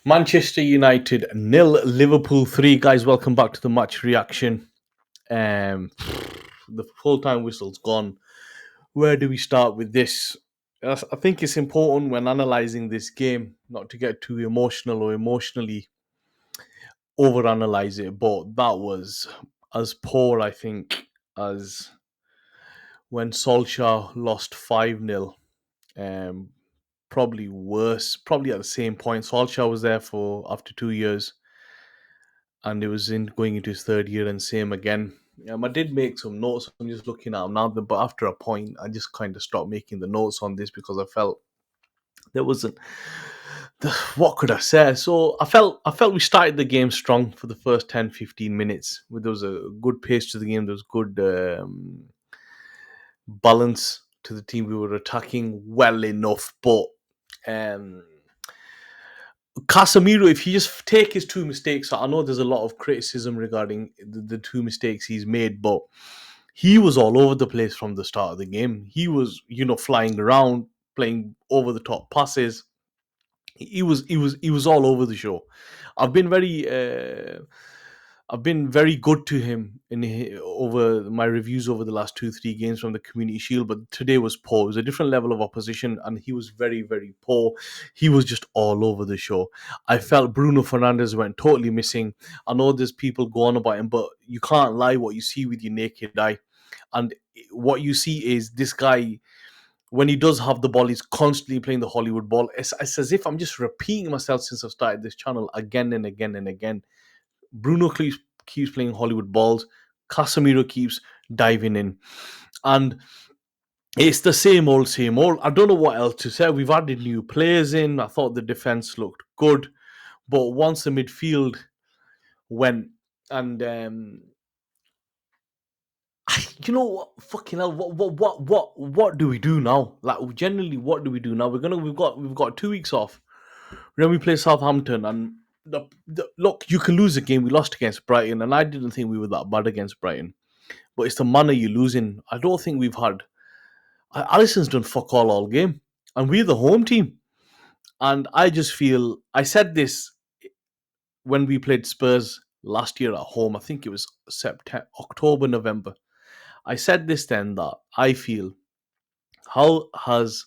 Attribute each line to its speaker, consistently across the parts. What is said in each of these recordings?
Speaker 1: Manchester United nil, Liverpool 3. Guys, welcome back to the match reaction. Um, the full time whistle's gone. Where do we start with this? I think it's important when analysing this game not to get too emotional or emotionally overanalyze it, but that was as poor, I think, as when Solskjaer lost 5-0. Um, Probably worse, probably at the same point. Solskjaer was there for after 2 years and it was in going into his third year and same again. I did make some notes. I'm just looking at them now, but after a point, I just kind of stopped making the notes on this because I felt there wasn't. What could I say? So I felt we started the game strong for the first 10, 15 minutes. There was a good pace to the game. There was good balance to the team. We were attacking well enough, but um, Casemiro, if he just take his two mistakes, I know there's a lot of criticism regarding the two mistakes he's made, but he was all over the place from the start of the game. He was, flying around, playing over the top passes. He was all over the show. I've been very I've been very good to him over my reviews over the last 2-3 games from the Community Shield, but today was poor. It was a different level of opposition, and he was very very poor. He was just all over the show. I felt Bruno Fernandes went totally missing. I know there's people go on about him, but you can't lie what you see with your naked eye, and what you see is this guy when he does have the ball, he's constantly playing the Hollywood ball. It's as if I'm just repeating myself since I've started this channel again and again and again. Bruno keeps playing Hollywood balls. Casemiro keeps diving in. And it's the same old, same old. I don't know what else to say. We've added new players in. I thought the defense looked good. But once the midfield went and you know what? Fucking hell! What do we do now? Like, generally, what do we do now? We've got 2 weeks off. Then we play Southampton, and look, you can lose a game. We lost against Brighton, and I didn't think we were that bad against Brighton. But it's the manner you're losing. I don't think we've had. Alisson's done fuck all game, and we're the home team. And I just feel I said this when we played Spurs last year at home. I think it was September, October, November. I said this then that I feel how has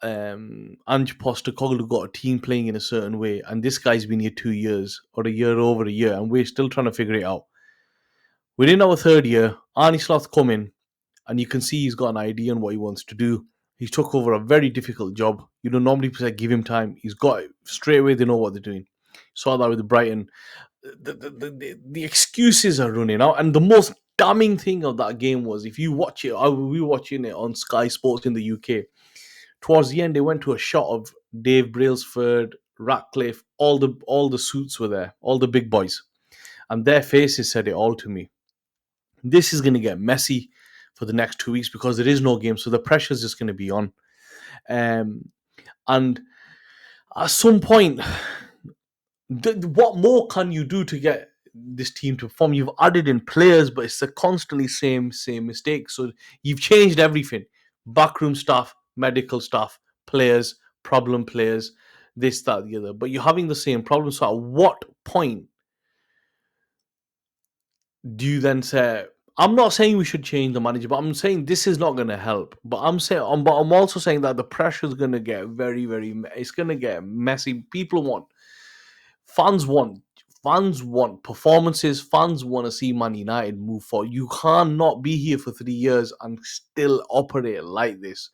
Speaker 1: Ange Postecoglou got a team playing in a certain way, and this guy's been here 2 years or a year over a year, and we're still trying to figure it out. We're in our third year. Arne Slot's coming, and you can see he's got an idea on what he wants to do. He took over a very difficult job. You don't normally say give him time. He's got it straight away. They know what they're doing. Saw that with Brighton. The excuses are running out, and the most damning thing of that game was if you watch it. We were watching it on Sky Sports in the UK. Towards the end, they went to a shot of Dave Brailsford, Ratcliffe, all the suits were there, all the big boys, and their faces said it all to me. This is going to get messy for the next 2 weeks because there is no game, so the pressure is just going to be on. And at some point, what more can you do to get this team to perform? You've added in players, but it's a constantly same mistake. So you've changed everything: backroom staff, medical staff, players, problem players, this, that, the other. But you're having the same problem. So at what point do you then say? I'm not saying we should change the manager, but I'm saying this is not going to help. But I'm also saying that the pressure is going to get very, very. It's going to get messy. Fans want fans want performances. Fans want to see Man United move forward. You cannot be here for 3 years and still operate like this.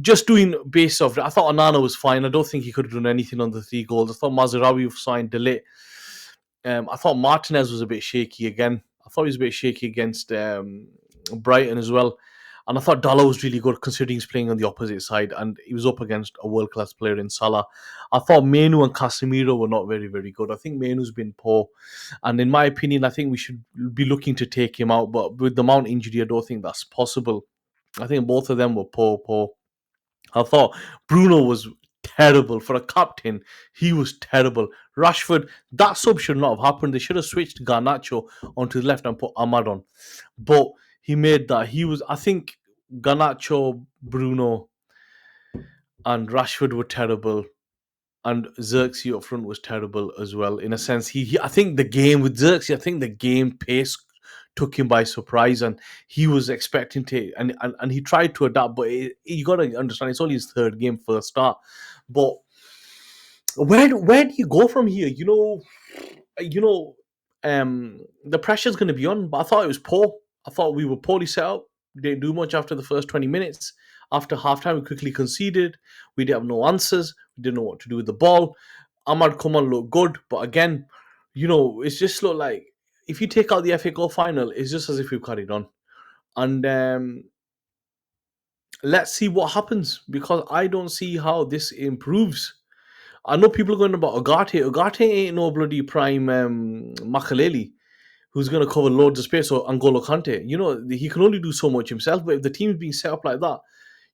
Speaker 1: Just doing base of, I thought Onana was fine. I don't think he could have done anything on the 3 goals. I thought Mazraoui signed Delay. I thought Martinez was a bit shaky again. I thought he was a bit shaky against Brighton as well. And I thought Dalot was really good considering he's playing on the opposite side and he was up against a world-class player in Salah. I thought Menu and Casemiro were not very, very good. I think Menu's been poor. And in my opinion, I think we should be looking to take him out. But with the Mount injury, I don't think that's possible. I think both of them were poor. I thought Bruno was terrible. For a captain, he was terrible. Rashford, that sub should not have happened. They should have switched Garnacho onto the left and put Ahmad on. But he made that. I think Garnacho, Bruno, and Rashford were terrible. and Xerxes up front was terrible as well. In a sense, I think the game with Xerxes, I think the game pace took him by surprise, and he was expecting to, and he tried to adapt, but you got to understand, it's only his third game, first start. But where do you go from here? You know, the pressure's going to be on. But I thought it was poor. I thought we were poorly set up. We didn't do much after the first 20 minutes. After halftime, we quickly conceded. We didn't have no answers. We didn't know what to do with the ball. Ahmad Kamal looked good, but again, it's just looked like if you take out the FA Cup final, it's just as if we've carried on. And let's see what happens because I don't see how this improves. I know people are going about Ugarte. Ugarte ain't no bloody prime Makaleli who's going to cover loads of space, or Angolo Kante. He can only do so much himself, but if the team's being set up like that,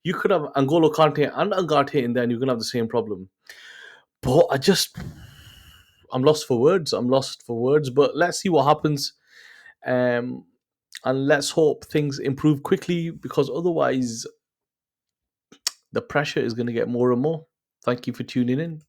Speaker 1: you could have Angolo Kante and Ugarte in there and you're going to have the same problem. But I'm lost for words. But let's see what happens. And let's hope things improve quickly because otherwise the pressure is going to get more and more. Thank you for tuning in.